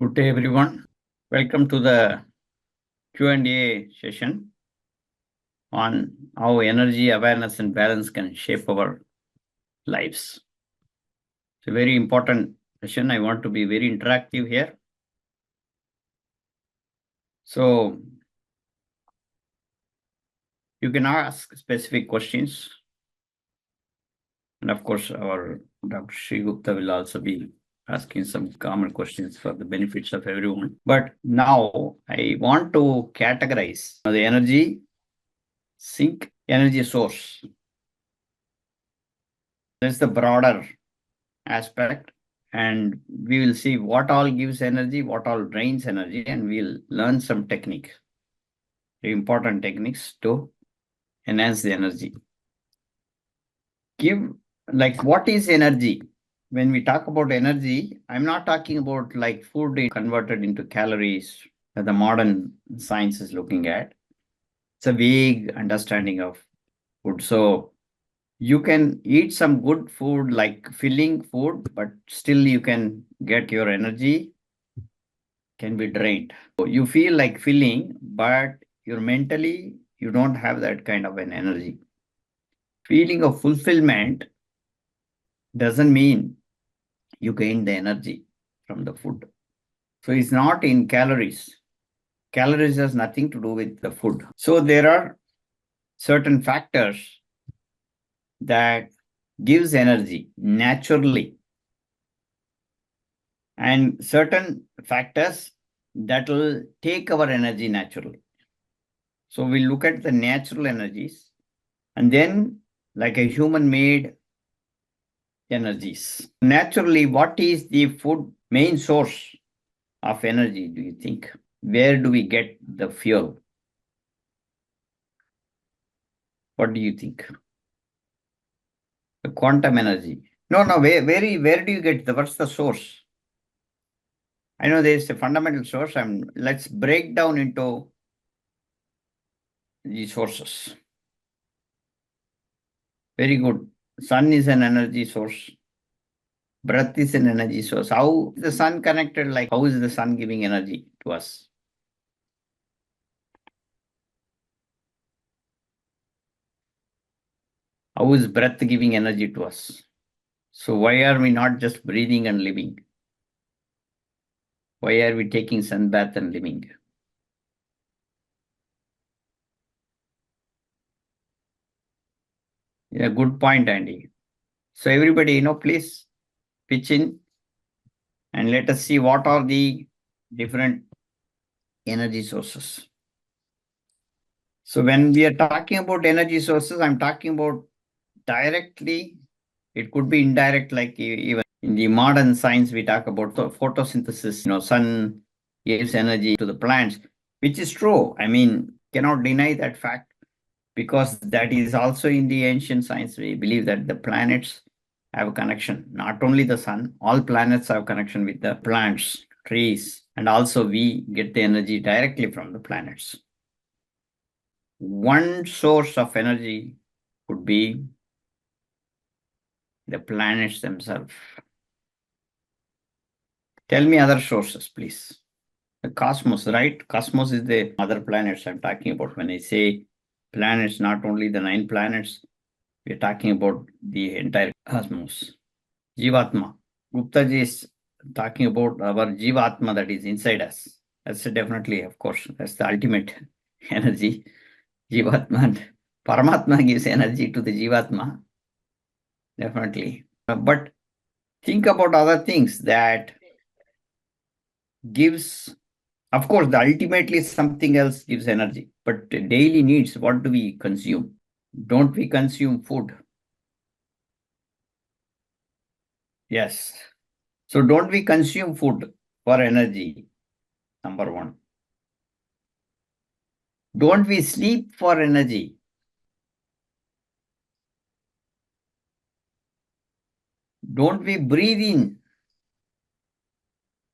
Good day, everyone. Welcome to the Q&A session on how energy, awareness, and balance can shape our lives. It's a very important session. I want to be very interactive here. So you can ask specific questions. And of course, our Dr. Sri Gupta will also be asking some common questions for the benefits of everyone. But now I want to categorize the energy sink, energy source. That's the broader aspect, and we will see what all gives energy, what all drains energy, and we'll learn some techniques, important techniques to enhance the energy. What is energy? When we talk about energy, I'm not talking about like food converted into calories that the modern science is looking at. It's a vague understanding of food. So you can eat some good food, like filling food, but still you can get your energy can be drained. So you feel like filling, but you're mentally, you don't have that kind of an energy. Feeling of fulfillment doesn't mean you gain the energy from the food. So it's not in calories. Calories has nothing to do with the food. So there are certain factors that gives energy naturally, and certain factors that will take our energy naturally. So we look at the natural energies, and then like a human made energies. Naturally, what is the food main source of energy, do you think? Where do we get the fuel? What do you think? The quantum energy. No, where do you get what's the source? I know there's a fundamental source. Let's break down into the sources. Very good. Sun is an energy source. Breath is an energy source. How is the sun connected? Like, how is the sun giving energy to us? How is breath giving energy to us? So why are we not just breathing and living? Why are we taking sun bath and living? Yeah, good point, Andy. So everybody, please pitch in and let us see what are the different energy sources. So when we are talking about energy sources, I'm talking about directly. It could be indirect, like even in the modern science, we talk about photosynthesis. Sun gives energy to the plants, which is true. I mean, cannot deny that fact, because that is also in the ancient science. We believe that the planets have a connection, not only the sun, all planets have connection with the plants, trees, and also we get the energy directly from the planets. One source of energy could be the planets themselves. Tell me other sources, please. The cosmos, right? Cosmos is the other planets I'm talking about. When I say planets, not only the 9 planets, we're talking about the entire cosmos. Jivatma. Guptaji is talking about our Jivatma that is inside us. That's definitely, of course, that's the ultimate energy. Jivatma and Paramatma gives energy to the Jivatma. Definitely. But think about other things that gives, of course, ultimately something else gives energy. But daily needs, what do we consume? Don't we consume food? Yes. So don't we consume food for energy? Number one. Don't we sleep for energy? Don't we breathe in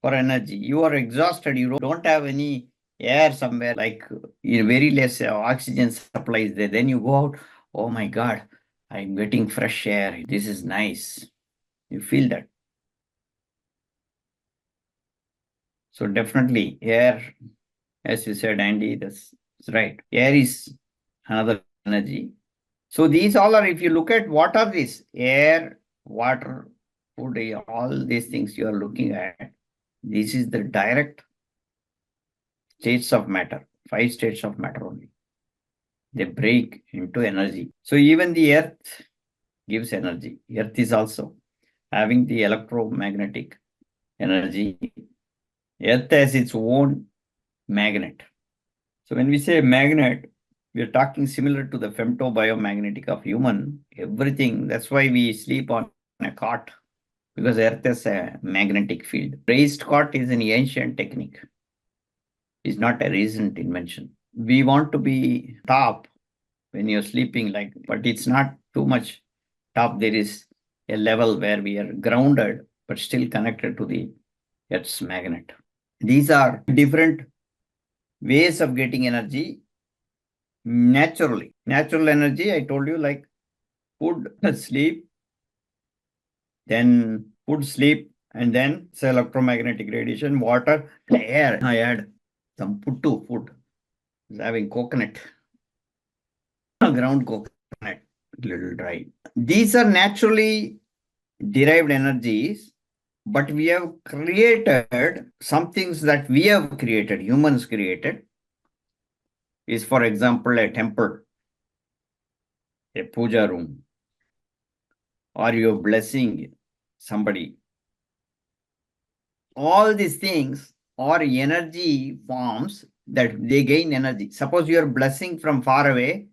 for energy? You are exhausted. You don't have any air somewhere, like very less oxygen supplies there. Then you go out. Oh my God, I'm getting fresh air. This is nice. You feel that. So definitely air, as you said, Andy, that's right. Air is another energy. So these all are, if you look at what are these, air, water, food, all these things you are looking at, this is the direct states of matter, 5 states of matter only. They break into energy. So even the earth gives energy. Earth is also having the electromagnetic energy. Earth has its own magnet. So when we say magnet, we are talking similar to the femtobiomagnetic of human. Everything, that's why we sleep on a cot, because earth has a magnetic field. Raised cot is an ancient technique. It's not a recent invention. We want to be top when you're sleeping, like, but it's not too much top. There is a level where we are grounded, but still connected to the Earth's magnet. These are different ways of getting energy naturally. Natural energy, I told you, like food, sleep, then food, sleep, and then it's electromagnetic radiation, water, air. I add some puttu food, having coconut, ground coconut, little dry. These are naturally derived energies, but we have created some things that we have created, humans created, is for example a temple, a puja room, or you're blessing somebody. All these things are energy forms that they gain energy. Suppose you're blessing from far away,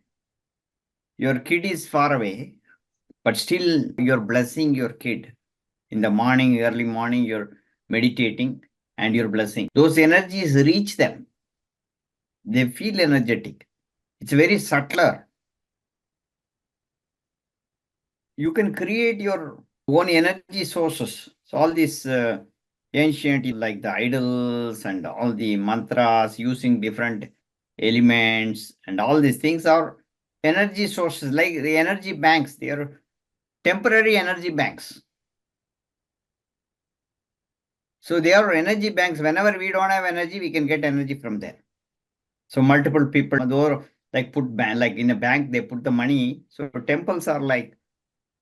your kid is far away, but still you're blessing your kid. In the morning, early morning, you're meditating and you're blessing. Those energies reach them. They feel energetic. It's very subtler. You can create your own energy sources. So all these ancient, like the idols and all the mantras using different elements and all these things are energy sources, like the energy banks. They are temporary energy banks. So they are energy banks. Whenever we don't have energy, we can get energy from there. So multiple people, though, like put like in a bank, they put the money. So temples are like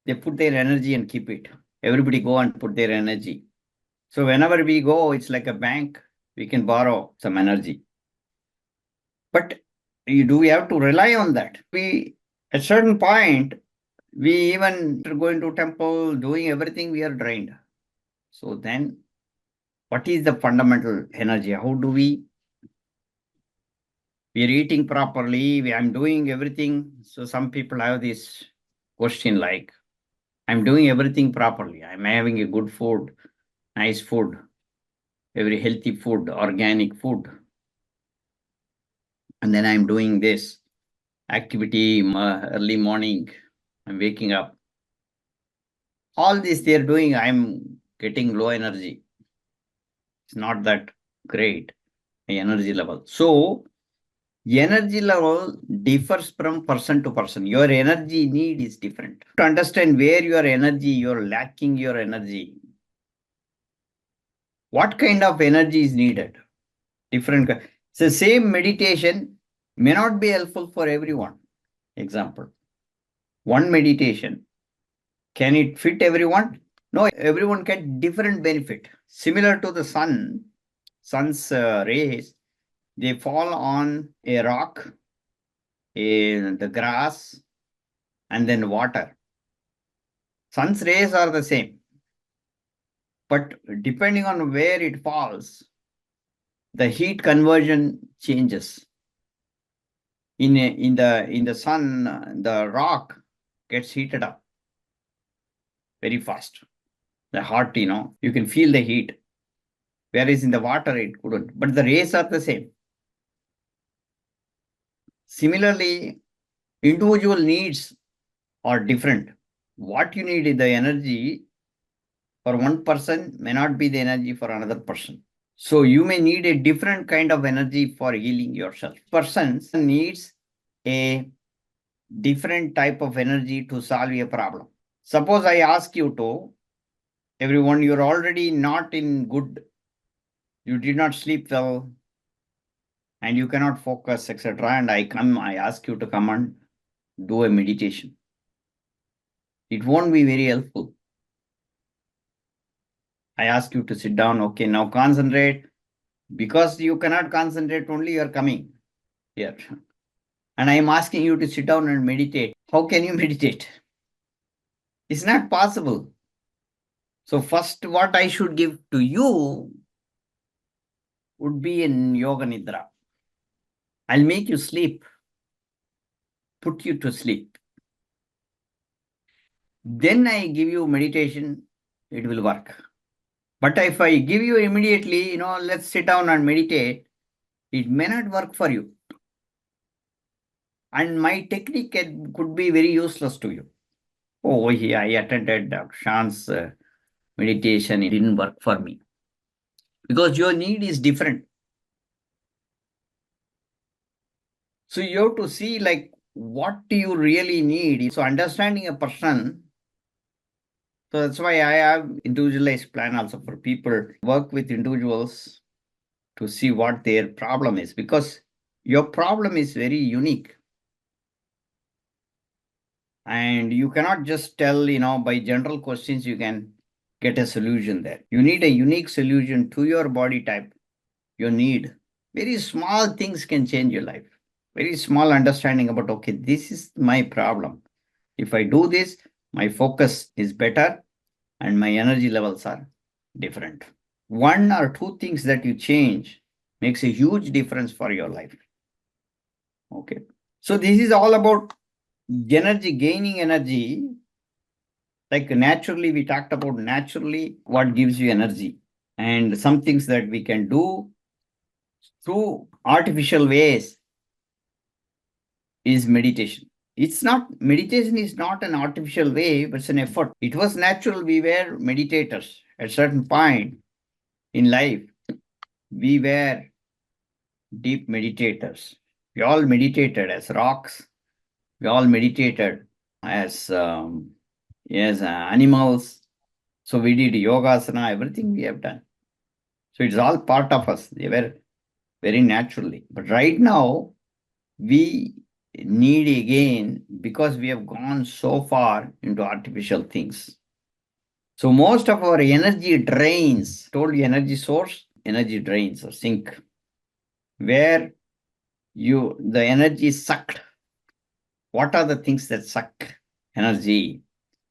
they put their energy and keep it. Everybody go and put their energy. So whenever we go, it's like a bank. We can borrow some energy. But we have to rely on that? We at certain point, we even going to temple, doing everything, we are drained. So then, what is the fundamental energy? How do we are eating properly? I'm doing everything. So some people have this question like, I'm doing everything properly. I'm having a good food, nice food, very healthy food, organic food. And then I'm doing this activity early morning. I'm waking up. All this they're doing, I'm getting low energy. It's not that great, my energy level. So energy level differs from person to person. Your energy need is different. To understand where your energy, you're lacking your energy, what kind of energy is needed? Different. So same meditation may not be helpful for everyone. Example, one meditation, can it fit everyone? No, everyone get different benefit. Similar to the sun's rays, they fall on a rock, the grass, and then water. Sun's rays are the same, but depending on where it falls, the heat conversion changes. In the sun, the rock gets heated up very fast. The heart, you can feel the heat. Whereas in the water, it couldn't. But the rays are the same. Similarly, individual needs are different. What you need is the energy for one person may not be the energy for another person. So you may need a different kind of energy for healing yourself. Person needs a different type of energy to solve a problem. Suppose I ask you to, everyone, you're already not in good you did not sleep well, and you cannot focus, etc. And I ask you to come and do a meditation. It won't be very helpful. I ask you to sit down. Okay, now concentrate. Because you cannot concentrate, only you are coming here. And I am asking you to sit down and meditate. How can you meditate? It's not possible. So first, what I should give to you would be in yoga nidra. I'll make you sleep, put you to sleep. Then I give you meditation, it will work. But if I give you immediately, let's sit down and meditate, it may not work for you. And my technique could be very useless to you. Oh, yeah, I attended Shan's meditation, it didn't work for me. Because your need is different. So you have to see like what do you really need. So understanding a person, so that's why I have individualized plan also for people, work with individuals to see what their problem is, because your problem is very unique. And you cannot just tell, by general questions, you can get a solution there. You need a unique solution to your body type, your need. Very small things can change your life. Very small understanding about, okay, this is my problem. If I do this, my focus is better and my energy levels are different. One or two things that you change makes a huge difference for your life. Okay. So this is all about energy, gaining energy. Like naturally, we talked about naturally what gives you energy and some things that we can do through artificial ways is meditation. Meditation is not an artificial way, but it's an effort. It was natural. We were meditators at a certain point in life. We were deep meditators. We all meditated as rocks. We all meditated as animals. So we did yogasana, everything we have done. So it's all part of us. They were very naturally. But right now, we need again, because we have gone so far into artificial things. So most of our energy drains, told you energy source, energy drains or sink, where the energy is sucked. What are the things that suck energy?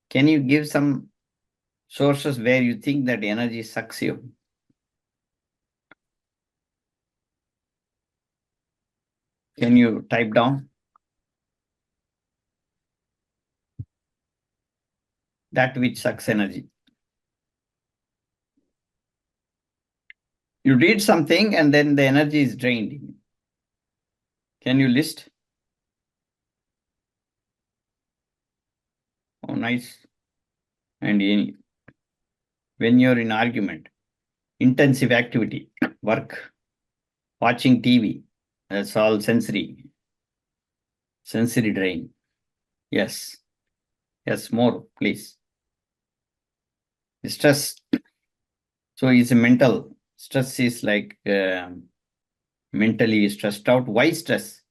Can you give some sources where you think that energy sucks you? Can you type down that which sucks energy? You did something and then the energy is drained. Can you list? Oh, nice. And when you're in argument, intensive activity, work, watching TV, that's all sensory drain. Yes. Yes, more, please. Stress. So it's a mental. Stress is like mentally stressed out. Why stress?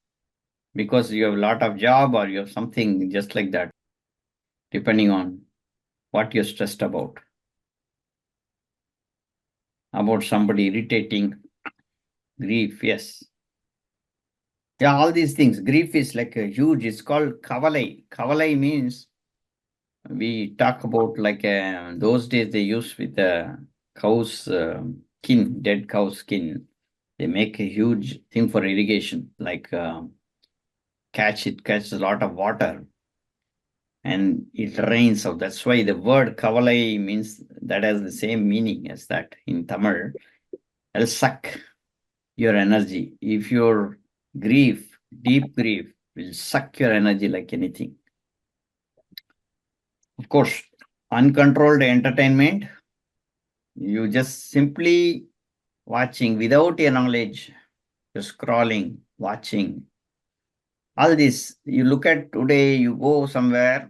Because you have a lot of job or you have something just like that, depending on what you're stressed about. About somebody irritating, grief, yes. Yeah, all these things. Grief is like a huge, it's called kavalai. Kavalai means we talk about like those days they used with the cow's skin, dead cow skin. They make a huge thing for irrigation, like catches a lot of water and it rains. So that's why the word kavalai means that has the same meaning as that in Tamil. It'll suck your energy. If your grief, deep grief, will suck your energy like anything. Of course, uncontrolled entertainment, you just simply watching without your knowledge, just scrolling, watching. All this, you look at today, you go somewhere,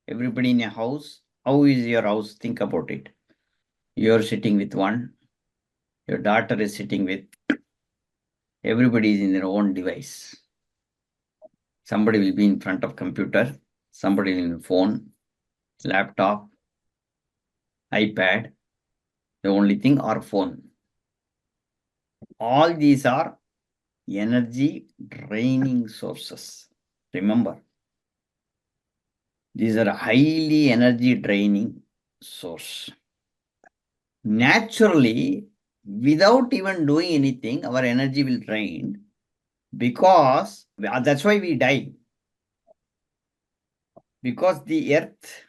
everybody in a house. How is your house? Think about it. You're sitting with one. your daughter is sitting with, everybody is in their own device. Somebody will be in front of computer, somebody will in phone, laptop, iPad, the only thing, or phone. All these are energy draining sources. Remember, these are highly energy draining source. Naturally, without even doing anything, our energy will drain, because that's why we die. Because the earth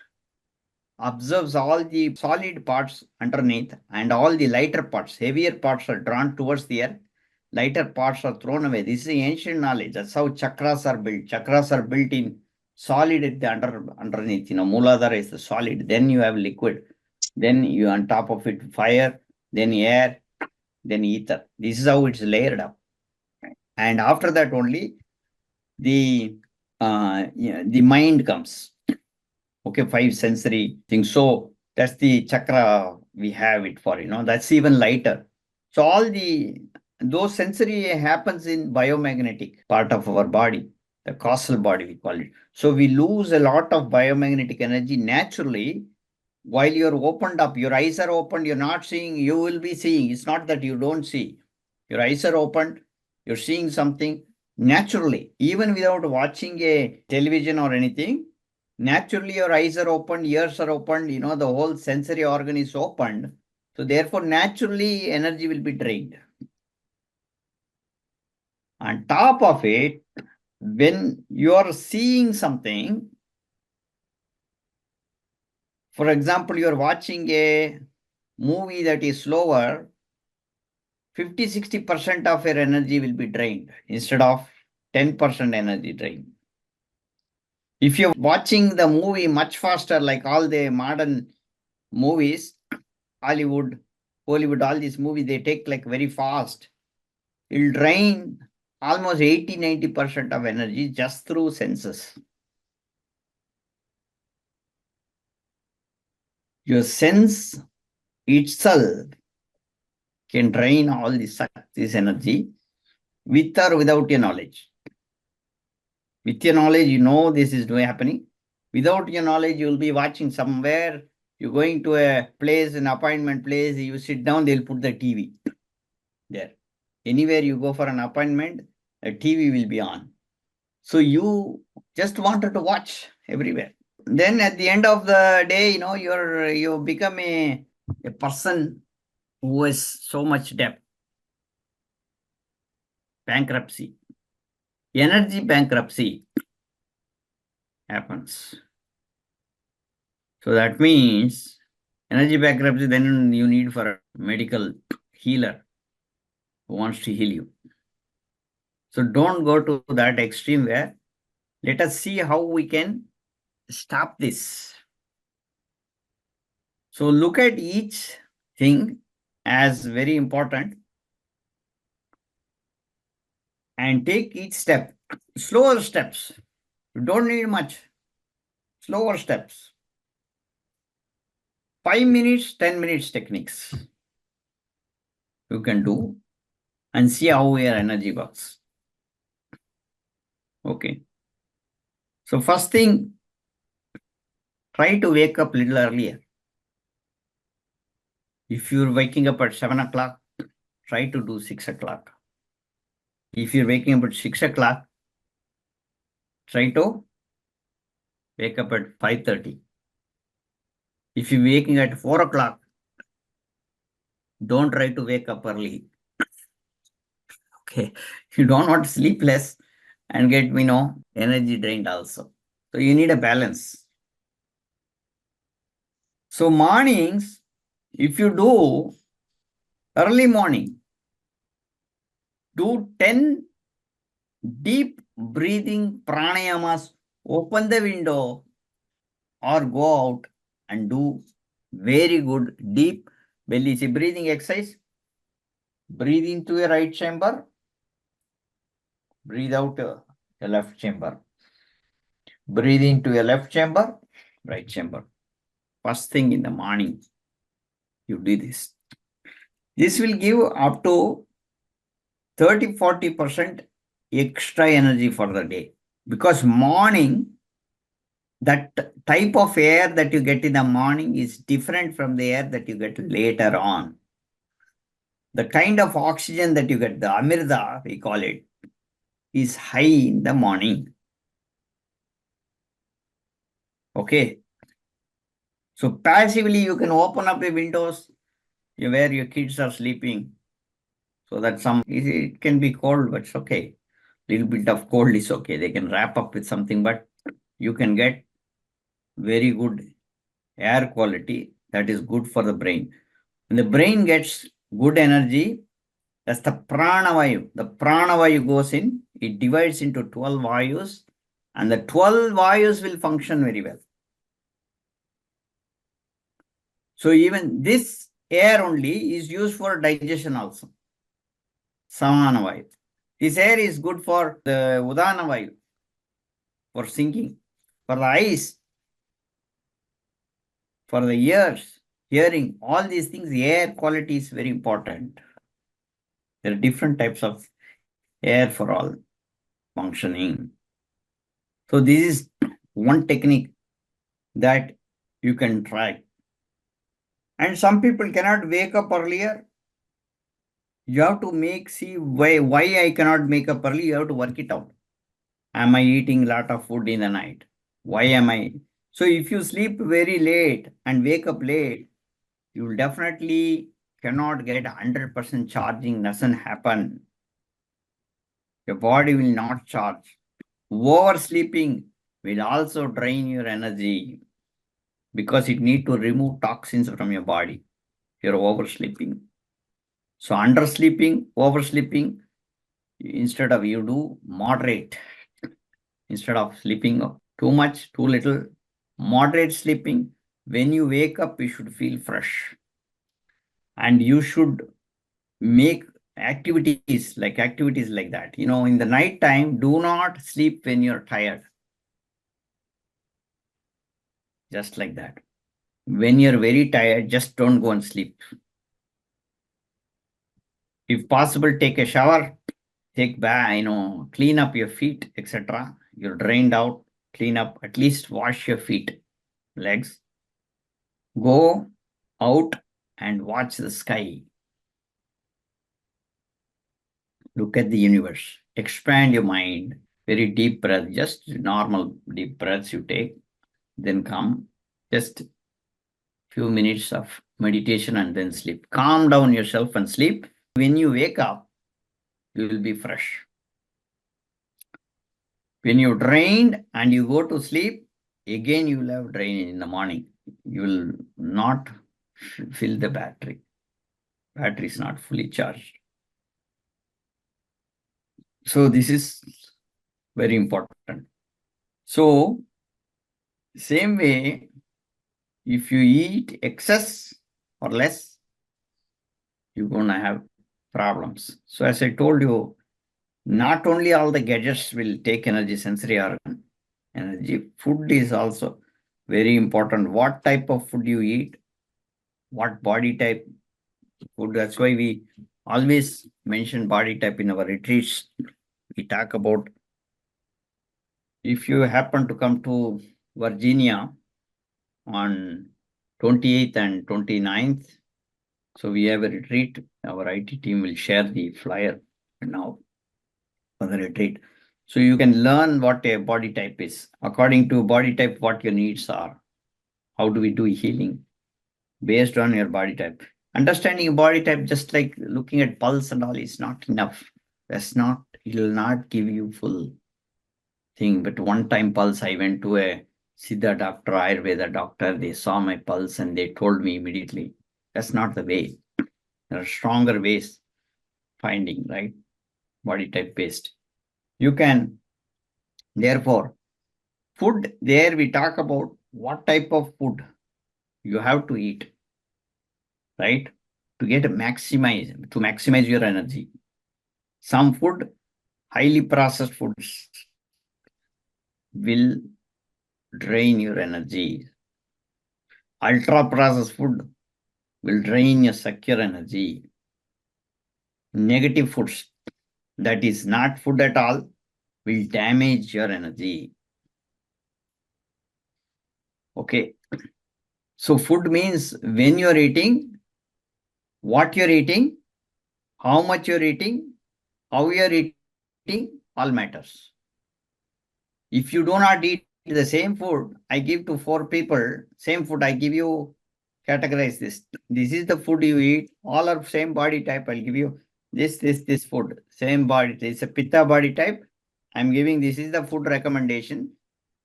observes all the solid parts underneath, and all the lighter parts, heavier parts are drawn towards the earth, lighter parts are thrown away. This is ancient knowledge. That's how chakras are built. Chakras are built in solid at the underneath. Mooladhara is the solid. Then you have liquid. Then you on top of it fire, then air, then ether. This is how it's layered up. And after that only the mind comes. Okay, 5 sensory things. So that's the chakra we have it for, that's even lighter. So all those sensory happens in biomagnetic part of our body, the causal body we call it. So we lose a lot of biomagnetic energy naturally. While you're opened up, your eyes are opened, you're not seeing, you will be seeing. It's not that you don't see. Your eyes are opened, you're seeing something naturally, even without watching a television or anything. Naturally, your eyes are opened, ears are opened, the whole sensory organ is opened. So therefore, naturally, energy will be drained. On top of it, when you are seeing something, for example, you're watching a movie that is slower, 50-60% of your energy will be drained instead of 10% energy drained. If you're watching the movie much faster, like all the modern movies, Hollywood, all these movies, they take like very fast. It'll drain almost 80-90% of energy just through senses. Your sense itself can drain all this energy with or without your knowledge. With your knowledge, this is happening. Without your knowledge, you'll be watching somewhere. You're going to a place, an appointment place, you sit down, they'll put the TV there. Anywhere you go for an appointment, a TV will be on. So you just wanted to watch everywhere. Then at the end of the day, you become a person who has so much debt. Bankruptcy. Energy bankruptcy happens. So that means energy bankruptcy, then you need for a medical healer who wants to heal you. So don't go to that extreme where, let us see how we can stop this. So look at each thing as very important and take each step, slower steps. You don't need much, slower steps. 5 minutes, 10 minutes techniques you can do and see how your energy works. Okay. So first thing, try to wake up a little earlier. If you're waking up at 7 o'clock, try to do 6 o'clock. If you're waking up at 6 o'clock, try to wake up at 5:30. If you're waking at 4 o'clock, don't try to wake up early. Okay. You don't want to sleep less and get, energy drained also. So you need a balance. So mornings, if you do early morning, do 10 deep breathing pranayamas, open the window or go out and do very good deep belly. See, breathing exercise. Breathe into your right chamber. Breathe out your left chamber. Breathe into your left chamber, right chamber. First thing in the morning, you do this. This will give up to 30-40% extra energy for the day. Because morning, that type of air that you get in the morning is different from the air that you get later on. The kind of oxygen that you get, the amirda, we call it, is high in the morning. Okay. So passively, you can open up the windows where your kids are sleeping. So that it can be cold, but it's okay. Little bit of cold is okay. They can wrap up with something, but you can get very good air quality that is good for the brain. When the brain gets good energy, that's the pranavayu. The pranavayu goes in, it divides into 12 vayus, and the 12 vayus will function very well. So even this air only is used for digestion also. Samana vayu. This air is good for the udana vayu, for sinking, for the eyes, for the ears, hearing, all these things. The air quality is very important. There are different types of air for all functioning. So this is one technique that you can try. And some people cannot wake up earlier. You have to see why I cannot make up early. You have to work it out. Am I eating a lot of food in the night? Why am I? So if you sleep very late and wake up late, you will definitely cannot get 100% charging. Doesn't happen. Your body will not charge. Oversleeping will also drain your energy because it need to remove toxins from your body. You're oversleeping. So undersleeping, oversleeping, instead of you do moderate. Instead of sleeping too much, too little, moderate sleeping. When you wake up, you should feel fresh. And you should make activities like that. In the night time, do not sleep when you're tired. Just like that. When you're very tired, just don't go and sleep. If possible, take a shower, take bath, clean up your feet, etc. You're drained out, clean up, at least wash your feet, legs. Go out and watch the sky. Look at the universe. Expand your mind. Very deep breath, just normal deep breaths you take. Then come, just few minutes of meditation and then sleep. Calm down yourself and sleep. When you wake up, you will be fresh. When you're drained and you go to sleep, again you will have drain in the morning. You will not fill the battery. Battery is not fully charged. So this is very important. So same way, if you eat excess or less, you're going to have problems. So as I told you, not only all the gadgets will take energy, sensory organ energy, food is also very important. What type of food you eat, what body type food. That's why we always mention body type in our retreats. We talk about, if you happen to come to Virginia on 28th and 29th, so we have a retreat. Our IT team will share the flyer now for the retreat. So you can learn what a body type is. According to body type, what your needs are. How do we do healing based on your body type? Understanding your body type, just like looking at pulse and all, is not enough. It will not give you full thing. But one time pulse, I went to a Siddha doctor, Ayurveda doctor. They saw my pulse and they told me immediately. That's not the way. There are stronger ways finding, right? Body type based. You can, therefore, food, there we talk about what type of food you have to eat, right? To maximize your energy. Some food, highly processed foods, will drain your energy. Ultra processed food will drain your secure energy. negative foods, that is not food at all, will damage your energy. Okay. So food means when you're eating, what you're eating, how much you're eating, how you're eating, all matters. If you do not eat the same food, I give to 4 people, same food, I give you, categorize this. This is the food you eat, all are same body type, I'll give you this food, same body, it's a pitta body type. I'm giving, this is the food recommendation.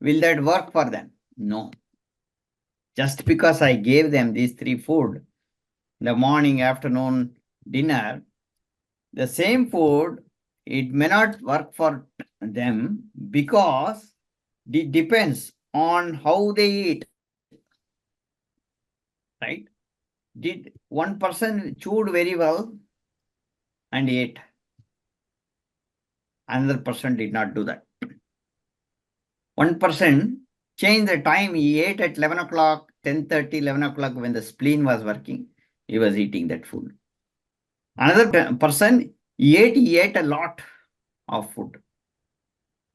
Will that work for them? No. Just because I gave them these 3 food, the morning, afternoon, dinner, the same food, it may not work for them because it depends on how they eat. Right? Did one person chewed very well and ate? Another person did not do that. One person changed the time, he ate at 11 o'clock, 10:30, 11 o'clock when the spleen was working, he was eating that food. Another person, he ate a lot of food.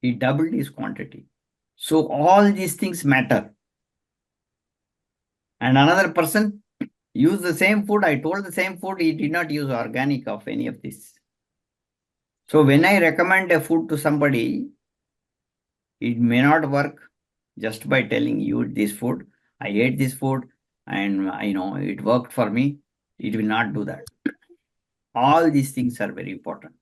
He doubled his quantity. So all these things matter. And another person used the same food, I told the same food, he did not use organic of any of this. So when I recommend a food to somebody, it may not work just by telling you this food, I ate this food and it worked for me. It will not do that. All these things are very important.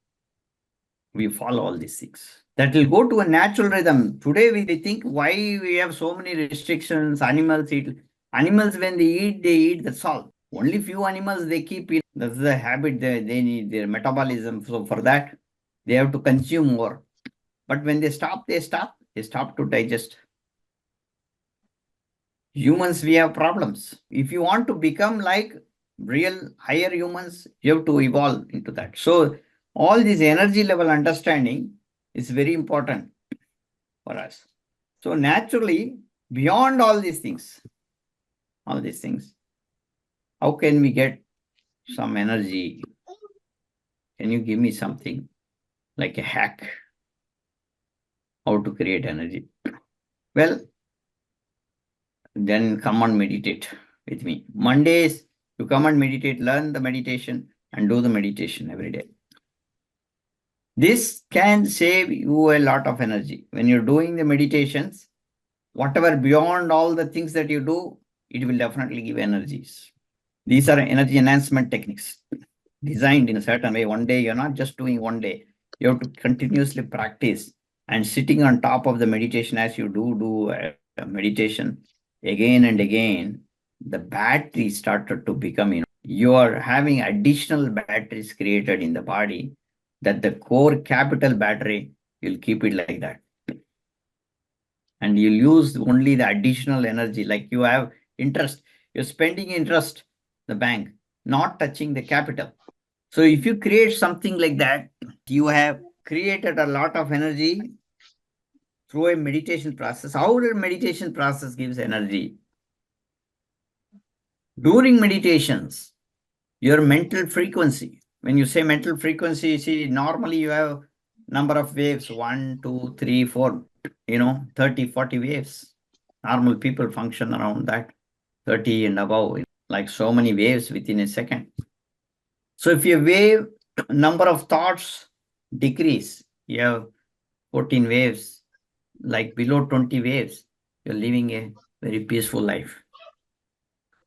We follow all these things. That will go to a natural rhythm. Today we think why we have so many restrictions. Animals eat. Animals when they eat the salt. Only few animals they keep eating. That's the habit. They need their metabolism. So for that, they have to consume more. But when they stop. They stop to digest. Humans, we have problems. If you want to become like real higher humans, you have to evolve into that. So all this energy level understanding is very important for us. So naturally, beyond all these things, how can we get some energy? Can you give me something like a hack? How to create energy? Well, then come and meditate with me. Mondays, you come and meditate, learn the meditation and do the meditation every day. This can save you a lot of energy. When you're doing the meditations, whatever beyond all the things that you do, it will definitely give energies. These are energy enhancement techniques designed in a certain way. One day, you're not just doing one day. You have to continuously practice and sitting on top of the meditation as you do meditation again and again, the battery started to become, you are having additional batteries created in the body that the core capital battery, you'll keep it like that. And you'll use only the additional energy, like you have interest, you're spending interest, the bank, not touching the capital. So if you create something like that, you have created a lot of energy through a meditation process. How the meditation process gives energy? During meditations, your mental frequency, when you say mental frequency, you see, normally you have number of waves, 1, 2, 3, 4, 30, 40 waves. Normal people function around that, 30 and above, like so many waves within a second. So if your wave number of thoughts decrease, you have 14 waves, like below 20 waves, you're living a very peaceful life.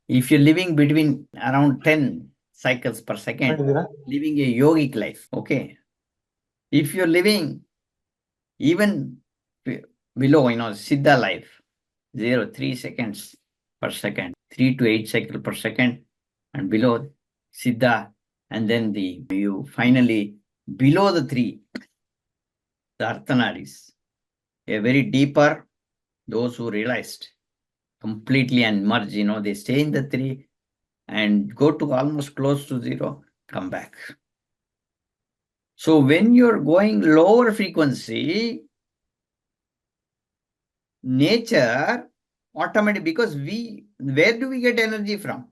If you're living between around 10 cycles per second, living a yogic life, okay? If you're living even below, Siddha life, 3 seconds per second, 3 to 8 cycles per second, and below Siddha, and then you finally below the 3, the Arthanadis, a very deeper, those who realized completely and merge, they stay in the 3 and go to almost close to 0, come back. So when you're going lower frequency, nature automatically, because where do we get energy from?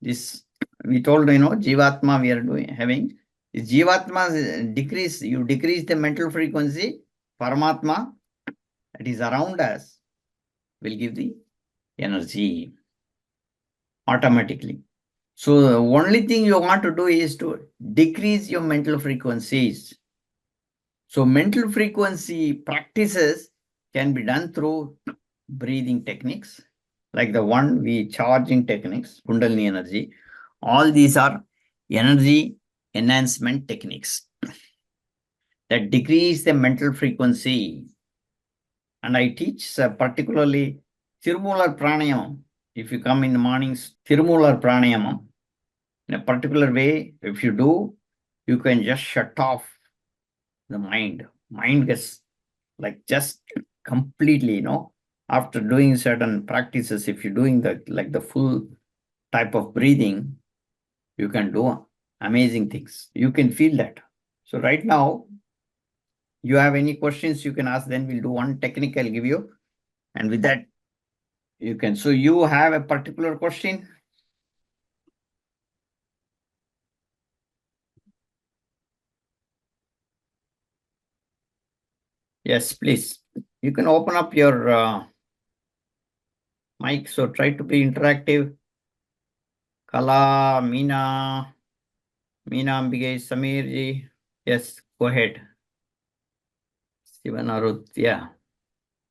This, we told, Jivatma we are having, If Jivatma decrease, you decrease the mental frequency, Paramatma that is around us will give the energy automatically. So the only thing you want to do is to decrease your mental frequencies. So mental frequency practices can be done through breathing techniques, like the one we charging techniques, Kundalini energy. All these are energy enhancement techniques that decrease the mental frequency. And I teach particularly Tirumular Pranayama. If you come in the mornings, Tirumular Pranayama, in a particular way, if you do, you can just shut off the mind. Mind gets like just completely, after doing certain practices, if you're doing the full type of breathing, you can do amazing things. You can feel that. So right now, you have any questions, you can ask, then we'll do one technique I'll give you. And with that, you can. So you have a particular question? Yes, please. You can open up your mic. So try to be interactive. Kala, Meena Ambige, Samir ji. Yes, go ahead. Steven Arut, yeah.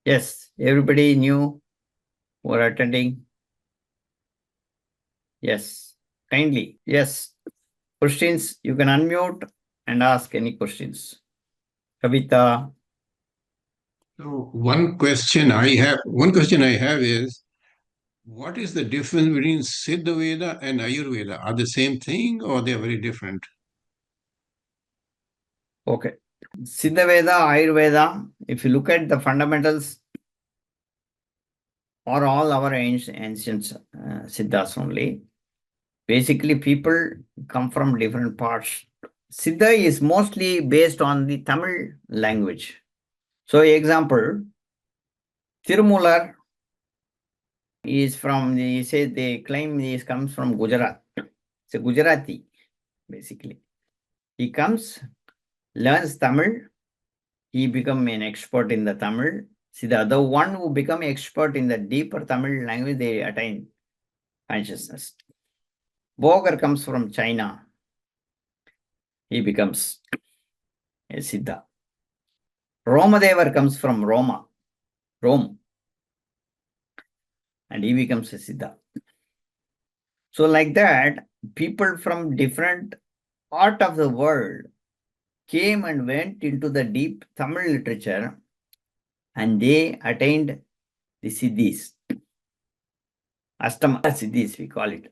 Yes, everybody new who are attending. Yes, kindly. Yes. Questions, you can unmute and ask any questions. Kavita. So one question I have is, what is the difference between Siddha Veda and Ayurveda? Are the same thing or they are very different? Okay. Siddha Veda, Ayurveda, if you look at the fundamentals, are all our ancient Siddhas only. Basically, people come from different parts. Siddha is mostly based on the Tamil language. So, example, Tirumular is from they claim he comes from Gujarat. It's a Gujarati, basically. He comes, learns Tamil, he become an expert in the Tamil. See, the other one who become expert in the deeper Tamil language, they attain consciousness. Bogar comes from China. He becomes a Siddha. Romadevar comes from Rome, and he becomes a Siddha. So like that, people from different part of the world came and went into the deep Tamil literature, and they attained the Siddhis. Astama Siddhis, we call it.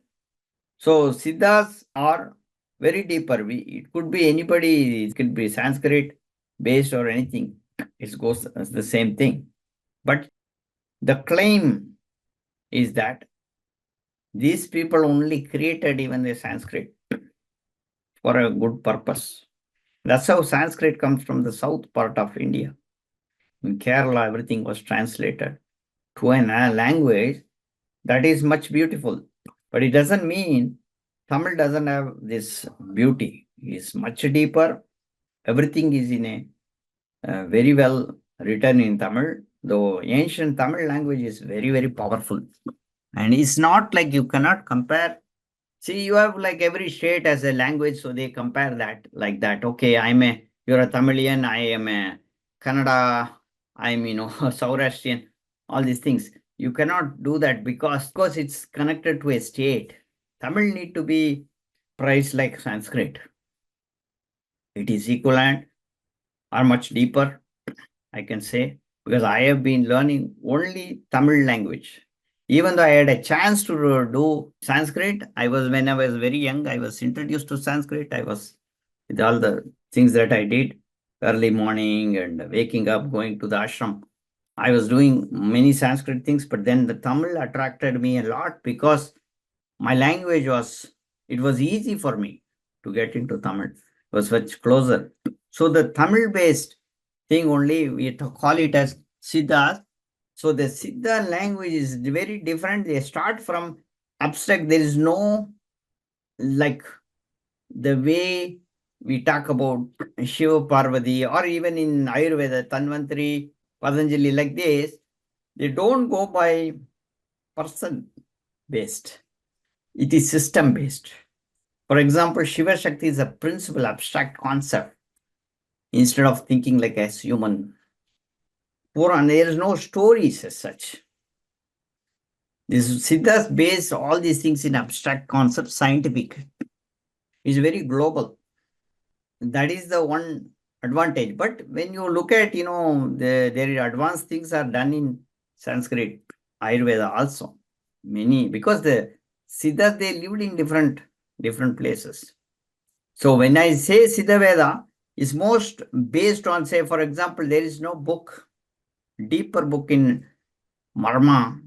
So Siddhas are very deeper. It could be anybody, it could be Sanskrit based or anything. It goes as the same thing. But the claim is that these people only created even the Sanskrit for a good purpose. That's how Sanskrit comes from the south part of India. In Kerala, everything was translated to a language that is much beautiful. But it doesn't mean Tamil doesn't have this beauty. It's much deeper. Everything is in a very well written in Tamil. Though ancient Tamil language is very, very powerful. And it's not like you cannot compare. See, you have like every state as a language, so they compare that like that. Okay, you're a Tamilian, I am a Kannada, I'm, Saurashtrian, all these things. You cannot do that because it's connected to a state. Tamil need to be priced like Sanskrit. It is equivalent or much deeper, I can say, because I have been learning only Tamil language. Even though I had a chance to do Sanskrit, when I was very young, I was introduced to Sanskrit. I was with all the things that I did, early morning and waking up, going to the ashram. I was doing many Sanskrit things, but then the Tamil attracted me a lot because my language it was easy for me to get into Tamil. It was much closer. So the Tamil-based thing only, we call it as Siddhas. So the Siddha language is very different. They start from abstract. There is no, like, the way we talk about Shiva Parvati, or even in Ayurveda, Tanvantri, Patanjali, like this, they don't go by person based. It is system based. For example, Shiva Shakti is a principle, abstract concept, instead of thinking like a human. Puran, there is no stories as such. This Siddhas base all these things in abstract concepts, scientific. It's very global. That is the one advantage. But when you look at, there advanced things are done in Sanskrit, Ayurveda also. Many, because the Siddhas, they lived in different places. So when I say Siddha Veda, is most based on, say, for example, there is no book, deeper book in Marma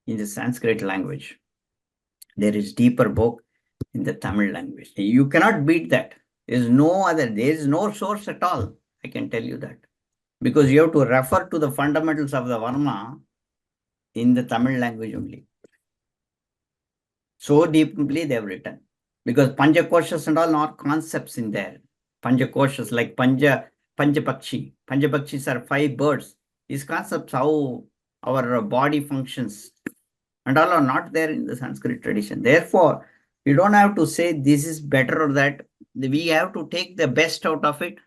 in the Sanskrit language. There is deeper book in the Tamil language. You cannot beat that. There is no source at all. I can tell you that. Because you have to refer to the fundamentals of the Varma in the Tamil language only. So deeply they have written. Because Panchakoshas and all are concepts in there. Panchakoshas like Panchapakshi. Panchapakshis are 5 birds. These concepts, how our body functions, and all are not there in the Sanskrit tradition. Therefore, you don't have to say this is better or that. We have to take the best out of it.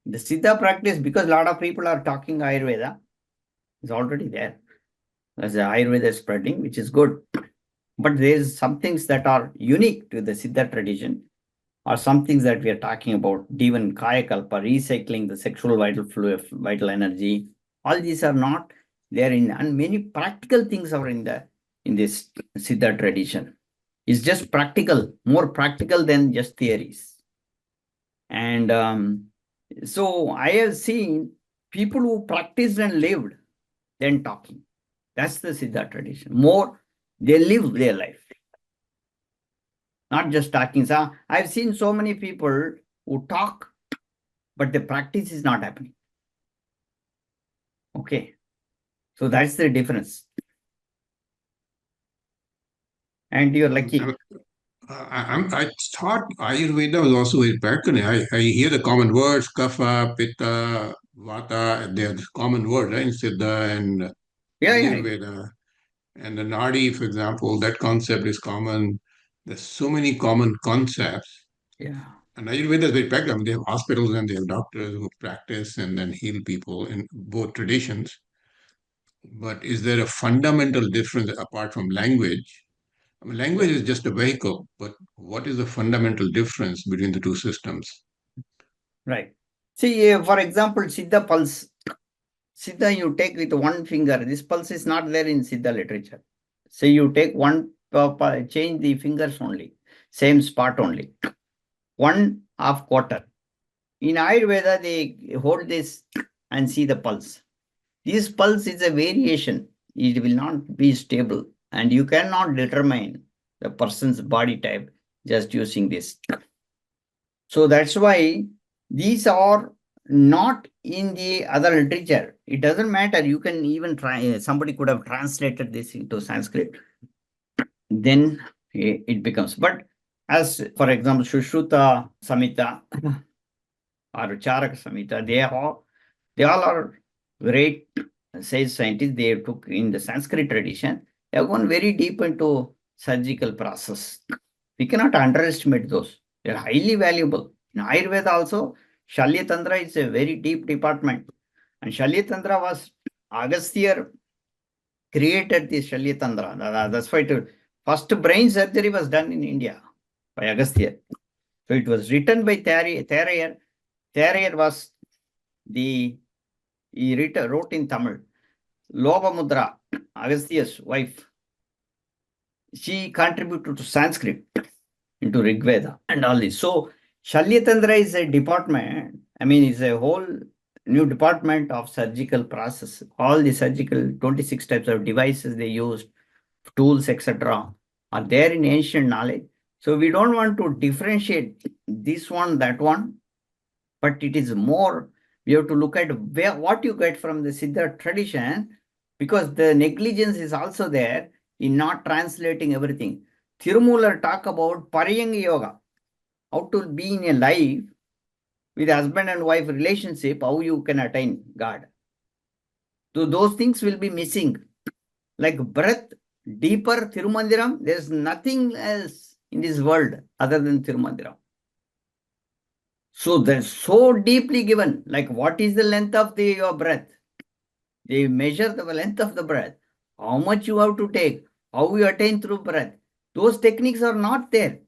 The Siddha practice, because a lot of people are talking Ayurveda, is already there. As the Ayurveda is spreading, which is good. But there is some things that are unique to the Siddha tradition, or some things that we are talking about, even Kaya Kalpa, recycling the sexual vital fluid, vital energy. All these are not there in, and many practical things are in this Siddha tradition. It's just practical, more practical than just theories. And so I have seen people who practiced and lived than talking. That's the Siddha tradition. More, they live their life, not just talking. So I've seen so many people who talk, but the practice is not happening. Okay. So that's the difference. And you're lucky. I thought Ayurveda was also very practical. I hear the common words, kapha, pitta, vata, they're the common words, right? In Siddha and Yeah. Ayurveda. And the Nadi, for example, that concept is common. There's so many common concepts. Yeah. And Ayurveda is very practical. I mean, they have hospitals and they have doctors who practice and then heal people in both traditions. But is there a fundamental difference apart from language? I mean, language is just a vehicle, but what is the fundamental difference between the two systems? Right. See, for example, Siddha pulse. Siddha you take with one finger. This pulse is not there in Siddha literature. So you take one, change the fingers only, same spot only, 1/2 quarter. In Ayurveda, they hold this and see the pulse. This pulse is a variation. It will not be stable, and you cannot determine the person's body type just using this. So that's why these are not in the other literature. It doesn't matter. You can even try, somebody could have translated this into Sanskrit. Then it becomes. But as, for example, Sushruta Samhita or Charaka Samhita, they all are great sage scientists. They took in the Sanskrit tradition. They have gone very deep into surgical process. We cannot underestimate those. They are highly valuable. In Ayurveda also, Shalya Tantra is a very deep department. And Shalya Tantra was, Agastya created this Shalya Tantra. That's why first brain surgery was done in India by Agastya. So it was written by Therayar. Therayar was he wrote in Tamil. Lobamudra, Agastya's wife, she contributed to Sanskrit into Rig Veda and all this. So Shalya Tantra is a department, it's a whole new department of surgical process. All the surgical 26 types of devices they used, tools, etc., are there in ancient knowledge. So we don't want to differentiate this one, that one, but it is more, we have to look at what you get from the Siddha tradition, because the negligence is also there in not translating everything. Tirumular talk about Pariyanga Yoga, how to be in a life with husband and wife relationship, how you can attain God. So those things will be missing. Like breath, deeper Tirumandiram, there's nothing else in this world other than Tirumandiram. So they're so deeply given. Like what is the length of your breath? They measure the length of the breath, how much you have to take, how you attain through breath. Those techniques are not there.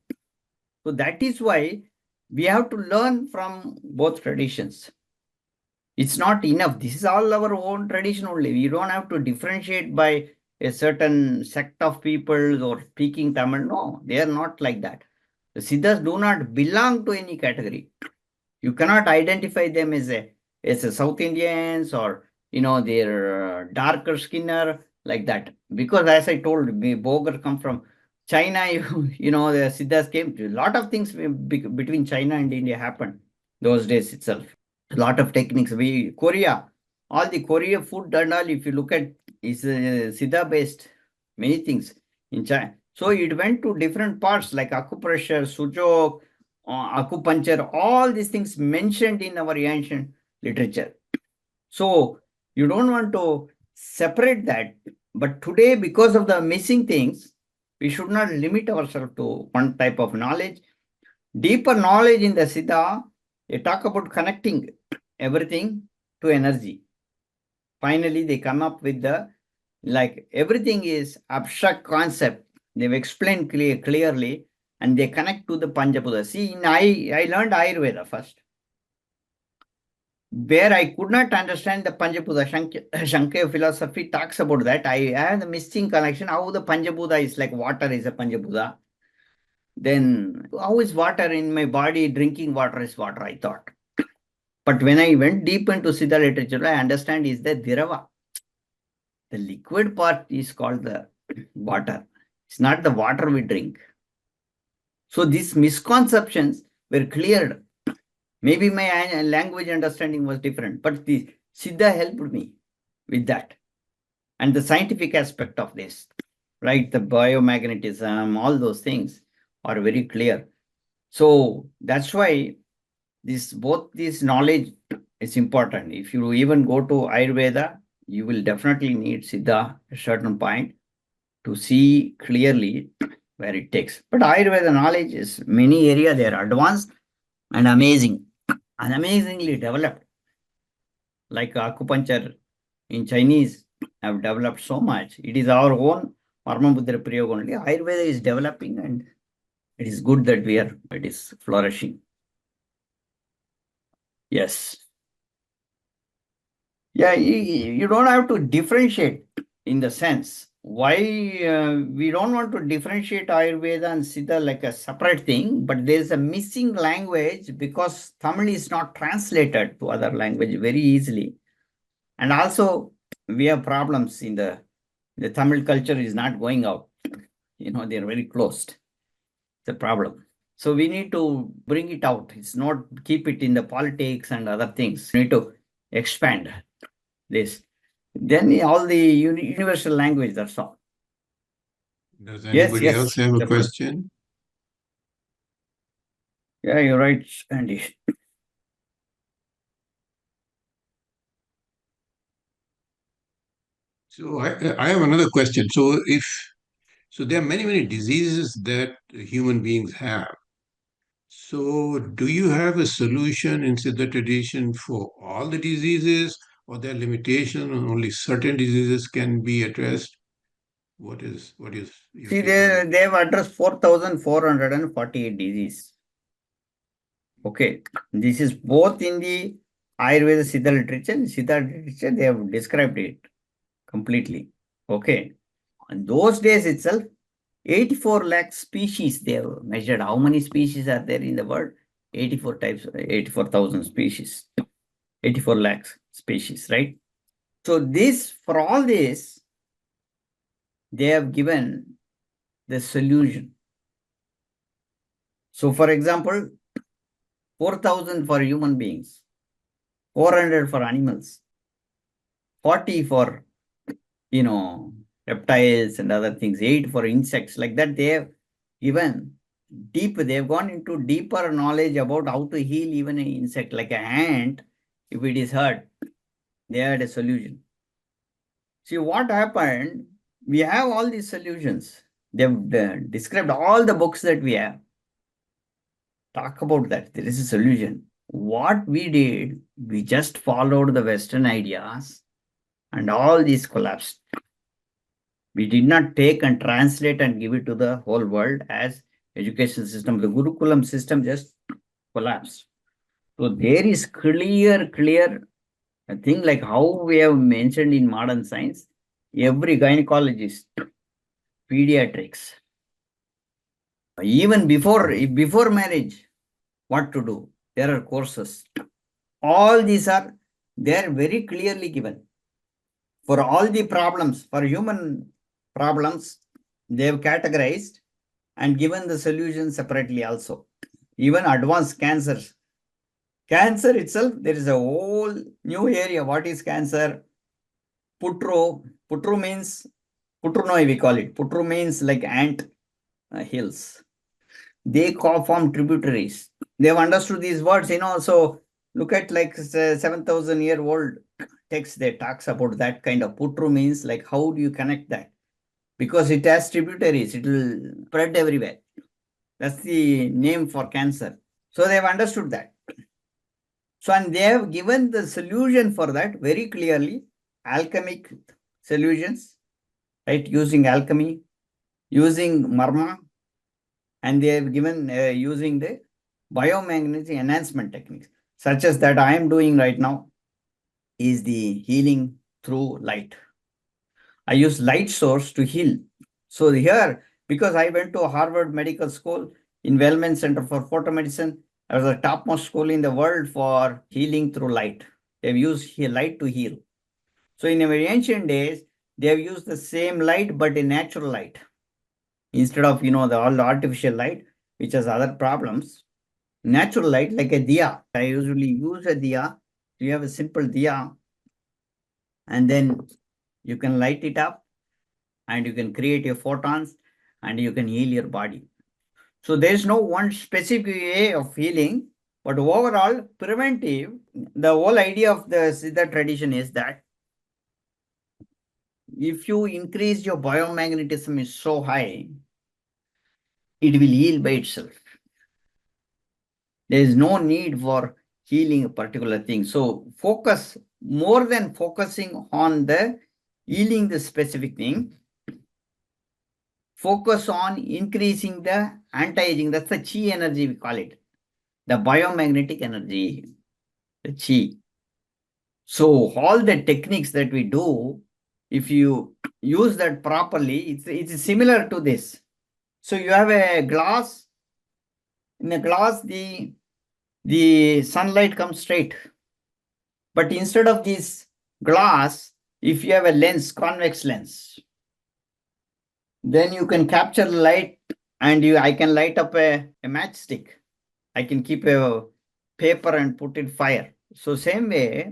So that is why we have to learn from both traditions. It's not enough. This is all our own tradition only. We don't have to differentiate by a certain sect of people or speaking Tamil. No, they are not like that. The Siddhas do not belong to any category. You cannot identify them as a South Indians or they're darker skinner like that. Because as I told, me Boger come from China. The Siddhas came. A lot of things between China and India happened those days itself. A lot of techniques. Korea, all the Korea food and all, if you look at, is Siddha based, many things in China. So it went to different parts like acupressure, sujok, acupuncture, all these things mentioned in our ancient literature. So you don't want to separate that. But today, because of the missing things, we should not limit ourselves to one type of knowledge. Deeper knowledge in the Siddha, they talk about connecting everything to energy. Finally, they come up with like everything is abstract concept. They've explained clearly and they connect to the Panchabuddha. See, I learned Ayurveda first, where I could not understand the Panchabuddha. Shankya philosophy talks about that. I have the missing connection, how the Panchabuddha is like water is a Panchabuddha. Then how is water in my body? Drinking water is water, I thought. But when I went deep into Siddha literature, I understand is the Dirava. The liquid part is called the water. It's not the water we drink. So these misconceptions were cleared. Maybe my language understanding was different, but the Siddha helped me with that. And the scientific aspect of this, right? The biomagnetism, all those things are very clear. So that's why both this knowledge is important. If you even go to Ayurveda, you will definitely need Siddha at a certain point to see clearly where it takes. But Ayurveda knowledge is many area they are advanced and amazing and amazingly developed. Like acupuncture in Chinese have developed so much. It is our own Parama Buddha Prayog only. Ayurveda is developing and it is good that it is flourishing. Yes. Yeah, you don't have to differentiate in the sense why we don't want to differentiate Ayurveda and Siddha like a separate thing, but there's a missing language because Tamil is not translated to other language very easily. And also we have problems in the Tamil culture is not going out. They're very closed. It's a problem. So we need to bring it out. It's not keep it in the politics and other things. We need to expand this. Then all the universal language, that's all. Does Yes, anybody yes, else have a definitely. question? Yeah, you're right, Andy. So I have another question. So there are many diseases that human beings have. So do you have a solution in Siddha tradition for all the diseases, or there are limitations on only certain diseases can be addressed? What is your See, take on that? they have addressed 4,448 diseases. Okay, this is both in the Ayurveda Siddha literature and Siddha literature, they have described it completely. Okay, in those days itself, 84 lakh species they have measured. How many species are there in the world? 84 types, 84,000 species, 84 lakhs species, right? So for all this, they have given the solution. So for example, 4,000 for human beings, 400 for animals, 40 for, reptiles and other things, 8 for insects, like that they have given deep, they've gone into deeper knowledge about how to heal even an insect, like a ant. If it is hurt, they had a solution. See what happened? We have all these solutions. They've described all the books that we have. Talk about that. There is a solution. What we did, we just followed the Western ideas and all these collapsed. We did not take and translate and give it to the whole world as education system. The Gurukulam system just collapsed. So there is clear thing like how we have mentioned in modern science, every gynecologist, pediatrics, even before marriage, what to do. There are courses. All these are there very clearly given. For all the problems, for human problems, they have categorized and given the solution separately also. Even advanced cancers. Cancer itself, there is a whole new area. What is cancer? Putru. Putru means, Putrunoi we call it. Putru means like ant hills. They form tributaries. They've understood these words, so look at like 7,000-year-old text that talks about that kind of. Putru means like how do you connect that? Because it has tributaries, it will spread everywhere. That's the name for cancer. So they've understood that. So, and they have given the solution for that very clearly, alchemic solutions, right? Using alchemy, using marma, and they have given using the biomagnetic enhancement techniques, such as that I am doing right now, is the healing through light. I use light source to heal. So here, because I went to Harvard Medical School in Wellman Center for Photomedicine, I was the topmost school in the world for healing through light. They've used light to heal. So in very ancient days, they have used the same light, but a natural light. Instead of, all the artificial light, which has other problems, natural light like a diya. I usually use a diya. You have a simple diya, and then you can light it up and you can create your photons and you can heal your body. So there's no one specific way of healing, but overall preventive, the whole idea of the Siddha tradition is that if you increase your biomagnetism is so high, it will heal by itself. There is no need for healing a particular thing. So focus, more than focusing on the healing the specific thing, focus on increasing the anti-aging. That's the chi energy, we call it. The biomagnetic energy, the chi. So all the techniques that we do, if you use that properly, it's similar to this. So you have a glass. In a glass, the sunlight comes straight. But instead of this glass, if you have a lens, convex lens, then you can capture light and I can light up a matchstick. I can keep a paper and put it fire. So same way,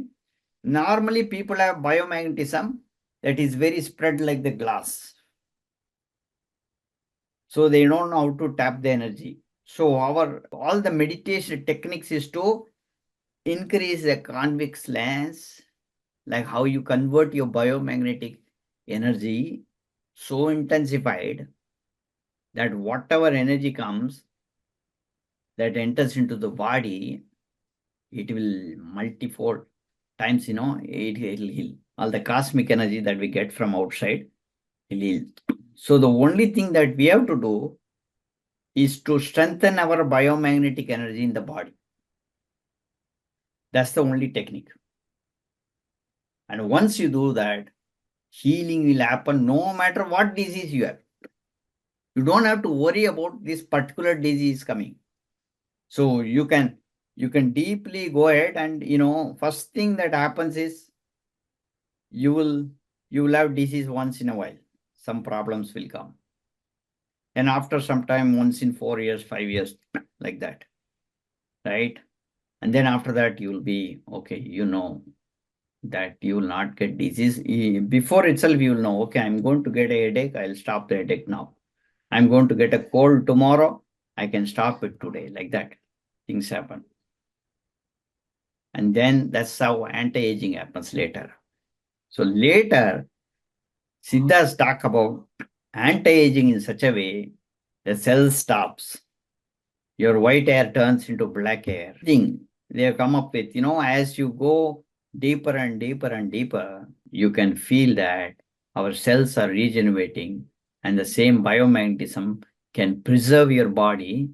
normally people have biomagnetism that is very spread like the glass. So they don't know how to tap the energy. So all the meditation techniques is to increase the convex lens, like how you convert your biomagnetic energy so intensified that whatever energy comes that enters into the body, it will multifold times, it'll heal. All the cosmic energy that we get from outside will heal. So the only thing that we have to do is to strengthen our biomagnetic energy in the body. That's the only technique. And once you do that, healing will happen no matter what disease you have. You don't have to worry about this particular disease coming. So you can deeply go ahead and, first thing that happens is you will have disease once in a while. Some problems will come. And after some time, once in 4 years, 5 years, like that, right? And then after that, you will be okay, that you will not get disease. Before itself, you will know, okay, I'm going to get a headache. I'll stop the headache now. I'm going to get a cold tomorrow. I can stop it today, like that. Things happen. And then that's how anti-aging happens later. So later, Siddhas talk about anti-aging in such a way the cell stops. Your white hair turns into black hair. They have come up with, as you go deeper and deeper and deeper, you can feel that our cells are regenerating, and the same biomagnetism can preserve your body,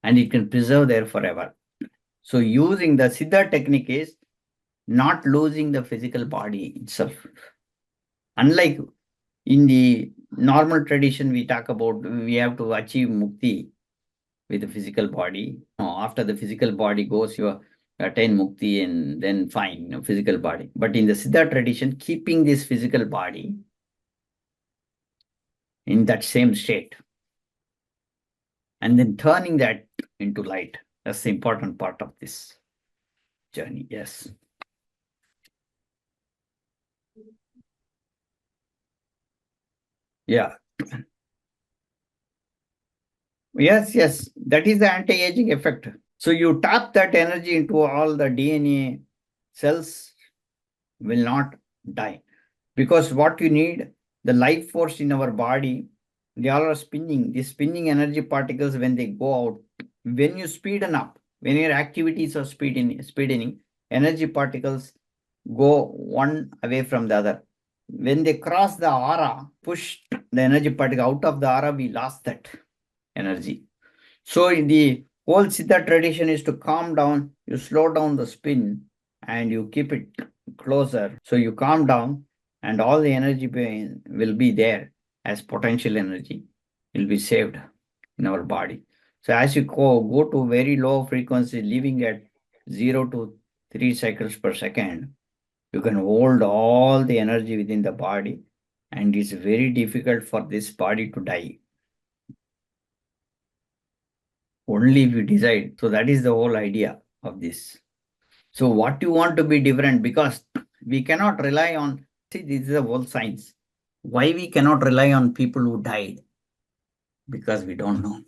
and it can preserve there forever. So using the Siddha technique is not losing the physical body itself. Unlike in the normal tradition, we talk about we have to achieve mukti with the physical body. No, after the physical body goes, you attain mukti and then fine, physical body. But in the Siddha tradition, keeping this physical body in that same state and then turning that into light. That's the important part of this journey. Yes. Yeah. Yes. That is the anti-aging effect. So you tap that energy into all the DNA cells will not die. Because what you need, the life force in our body, they all are spinning. The spinning energy particles, when they go out, when you speeden up, when your activities are speeding, energy particles go one away from the other. When they cross the aura, push the energy particle out of the aura, we lost that energy. So in the whole Siddha tradition is to calm down, you slow down the spin and you keep it closer. So you calm down and all the energy will be there as potential energy, will be saved in our body. So as you go to very low frequency, living at 0 to 3 cycles per second, you can hold all the energy within the body, and it's very difficult for this body to die. Only if you decide. So that is the whole idea of this. So what you want to be different, because we cannot rely on, see, this is the whole science. Why we cannot rely on people who died? Because we don't know.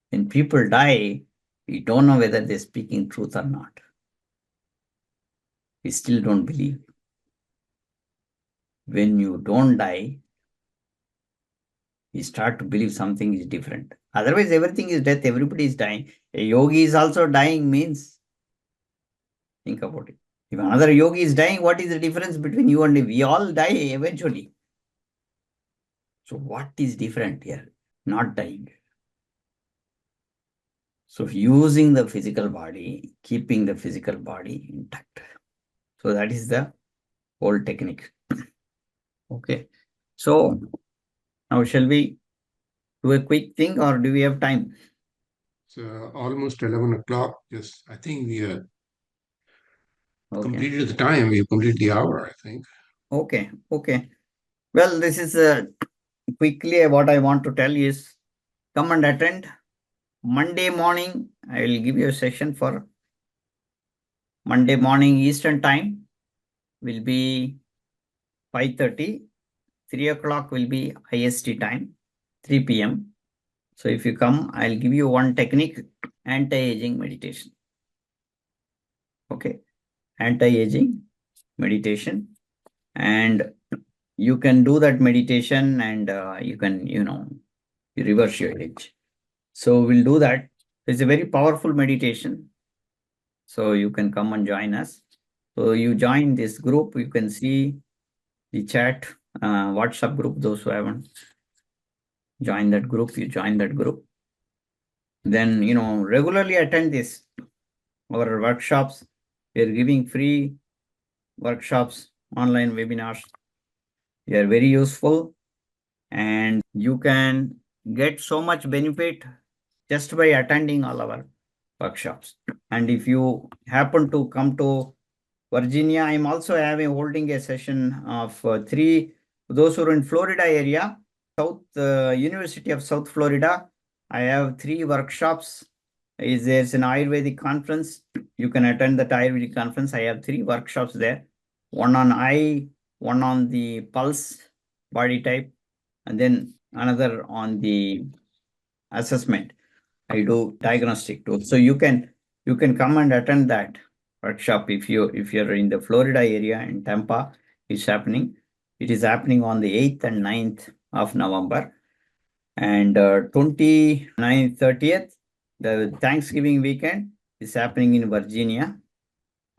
When people die, we don't know whether they're speaking truth or not. We still don't believe. When you don't die, you start to believe something is different. Otherwise, everything is death, everybody is dying. A yogi is also dying means, think about it. If another yogi is dying, what is the difference between you and me? We all die eventually. So what is different here? Not dying. So using the physical body, keeping the physical body intact. So that is the whole technique. Okay. So now shall we do a quick thing or do we have time? It's almost 11 o'clock. Just, I think we Okay. completed the time. We completed the hour, I think. Okay. Well, this is quickly what I want to tell is come and attend. Monday morning, I will give you a session for Monday morning Eastern time will be 5:30. 3 o'clock will be IST time, 3 p.m. So if you come, I'll give you one technique, anti-aging meditation. Okay. Anti-aging meditation. And you can do that meditation and you can, reverse your age. So we'll do that. It's a very powerful meditation. So you can come and join us. So you join this group, you can see the chat, WhatsApp group, those who haven't joined that group, you join that group. Then, regularly attend this, our workshops. We're giving free workshops, online webinars. They are very useful and you can get so much benefit just by attending all our workshops. And if you happen to come to Virginia, I'm also holding a session of 3, those who are in Florida area, University of South Florida. I have 3 workshops. There's an Ayurvedic conference. You can attend that Ayurvedic conference. I have 3 workshops there. One on eye, one on the pulse, body type, and then another on the assessment. I do diagnostic too. So you can come and attend that workshop if you're in the Florida area in Tampa. It's happening. It is happening on the 8th and 9th of November. And 29th, 30th, the Thanksgiving weekend is happening in Virginia.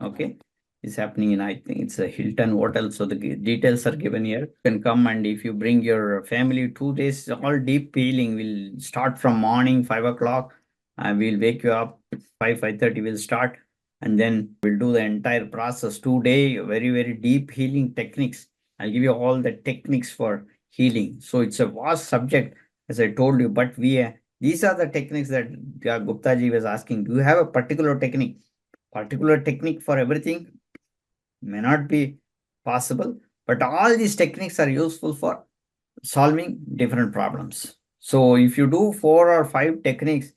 Okay. It's happening in, I think it's a Hilton hotel. So the details are given here. You can come, and if you bring your family, 2 days, all deep healing will start from morning, 5 o'clock. We'll wake you up 5:30 we'll start. And then we'll do the entire process 2 day, very, very deep healing techniques. I'll give you all the techniques for healing. So it's a vast subject, as I told you, but these are the techniques that Gupta ji was asking. Do you have a particular technique? Particular technique for everything may not be possible, but all these techniques are useful for solving different problems. So if you do 4 or 5 techniques,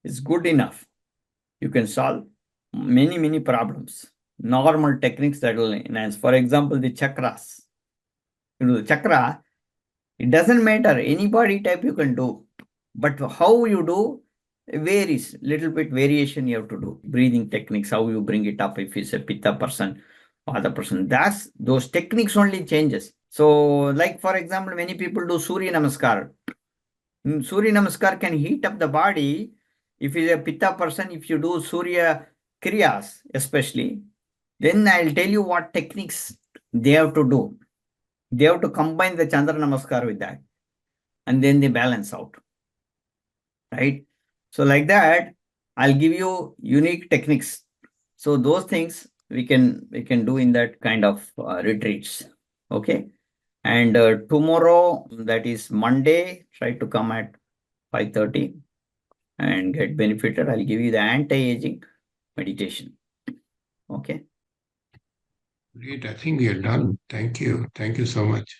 it's good enough. You can solve many, many problems. Normal techniques that will enhance. For example, the chakras. The chakra, it doesn't matter. Any body type you can do. But how you do varies. Little bit variation you have to do. Breathing techniques, how you bring it up if it's a pitta person, other person. That's those techniques only changes. So, like for example, many people do Surya Namaskar. Surya Namaskar can heat up the body. If it's a pitta person, if you do Surya Kriyas, especially, then I'll tell you what techniques they have to do. They have to combine the Chandra Namaskar with that, and then they balance out. Right? So like that, I'll give you unique techniques. So those things we can do in that kind of retreats. Okay. And tomorrow, that is Monday, try to come at 5:30 and get benefited. I'll give you the anti-aging meditation. Okay. Great. I think we are done. Thank you. Thank you so much.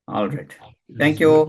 All right. It Thank was good. you.